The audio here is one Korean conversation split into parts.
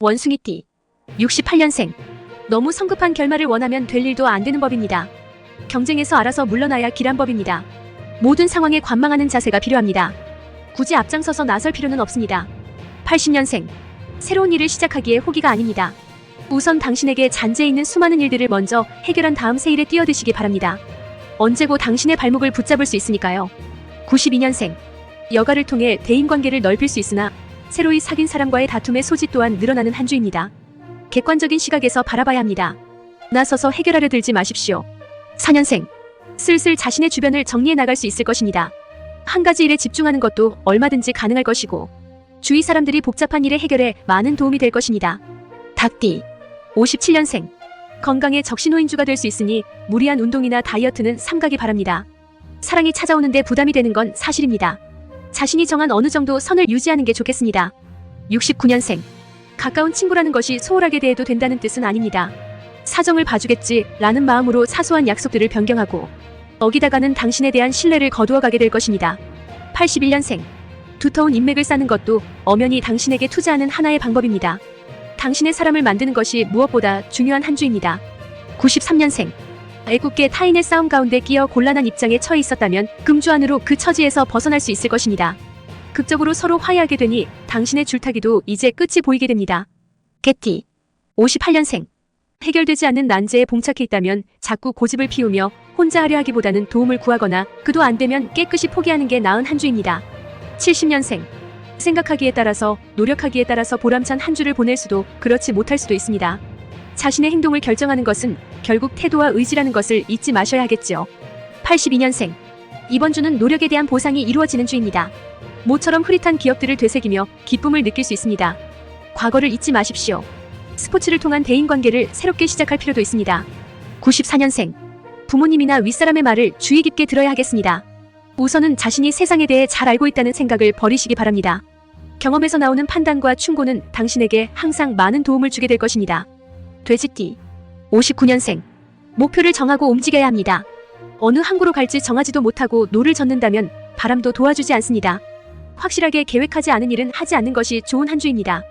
원숭이띠 68년생. 너무 성급한 결말을 원하면 될 일도 안 되는 법입니다. 경쟁에서 알아서 물러나야 길한 법입니다. 모든 상황에 관망하는 자세가 필요합니다. 굳이 앞장서서 나설 필요는 없습니다. 80년생. 새로운 일을 시작하기에 호기가 아닙니다. 우선 당신에게 잔재해 있는 수많은 일들을 먼저 해결한 다음 새 일에 뛰어드시기 바랍니다. 언제고 당신의 발목을 붙잡을 수 있으니까요. 92년생. 여가를 통해 대인관계를 넓힐 수 있으나 새로이 사귄 사람과의 다툼의 소지 또한 늘어나는 한 주입니다. 객관적인 시각에서 바라봐야 합니다. 나서서 해결하려 들지 마십시오. 4년생. 슬슬 자신의 주변을 정리해 나갈 수 있을 것입니다. 한 가지 일에 집중하는 것도 얼마든지 가능할 것이고 주위 사람들이 복잡한 일의 해결에 많은 도움이 될 것입니다. 닭띠 57년생. 건강에 적신호인주가 될 수 있으니 무리한 운동이나 다이어트는 삼가기 바랍니다. 사랑이 찾아오는데 부담이 되는 건 사실입니다. 자신이 정한 어느 정도 선을 유지하는 게 좋겠습니다. 69년생. 가까운 친구라는 것이 소홀하게 대해도 된다는 뜻은 아닙니다. 사정을 봐주겠지 라는 마음으로 사소한 약속들을 변경하고 어기다가는 당신에 대한 신뢰를 거두어가게 될 것입니다. 81년생. 두터운 인맥을 쌓는 것도 엄연히 당신에게 투자하는 하나의 방법입니다. 당신의 사람을 만드는 것이 무엇보다 중요한 한 주입니다. 93년생. 애꿎게 타인의 싸움 가운데 끼어 곤란한 입장에 처해 있었다면 금주 안으로 그 처지에서 벗어날 수 있을 것입니다. 극적으로 서로 화해하게 되니 당신의 줄타기도 이제 끝이 보이게 됩니다. 개띠 58년생. 해결되지 않는 난제에 봉착해 있다면 자꾸 고집을 피우며 혼자 하려 하기보다는 도움을 구하거나 그도 안 되면 깨끗이 포기하는 게 나은 한 주입니다. 70년생. 생각하기에 따라서 노력하기에 따라서 보람찬 한 주를 보낼 수도 그렇지 못할 수도 있습니다. 자신의 행동을 결정하는 것은 결국 태도와 의지라는 것을 잊지 마셔야 하겠죠. 82년생. 이번 주는 노력에 대한 보상이 이루어지는 주입니다. 모처럼 흐릿한 기억들을 되새기며 기쁨을 느낄 수 있습니다. 과거를 잊지 마십시오. 스포츠를 통한 대인관계를 새롭게 시작할 필요도 있습니다. 94년생. 부모님이나 윗사람의 말을 주의 깊게 들어야 하겠습니다. 우선은 자신이 세상에 대해 잘 알고 있다는 생각을 버리시기 바랍니다. 경험에서 나오는 판단과 충고는 당신에게 항상 많은 도움을 주게 될 것입니다. 돼지띠 59년생. 목표를 정하고 움직여야 합니다. 어느 항구로 갈지 정하지도 못하고 노를 젓는다면 바람도 도와주지 않습니다. 확실하게 계획하지 않은 일은 하지 않는 것이 좋은 한 주입니다.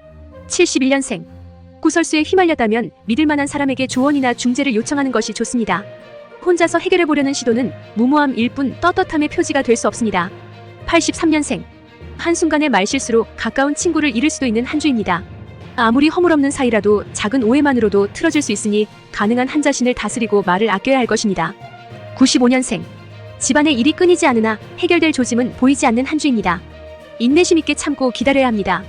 71년생. 구설수에 휘말렸다면 믿을 만한 사람에게 조언이나 중재를 요청하는 것이 좋습니다. 혼자서 해결해보려는 시도는 무모함일 뿐 떳떳함의 표지가 될 수 없습니다. 83년생. 한순간의 말실수로 가까운 친구를 잃을 수도 있는 한 주입니다. 아무리 허물없는 사이라도 작은 오해만으로도 틀어질 수 있으니 가능한 한 자신을 다스리고 말을 아껴야 할 것입니다. 95년생. 집안의 일이 끊이지 않으나 해결될 조짐은 보이지 않는 한 주입니다. 인내심 있게 참고 기다려야 합니다.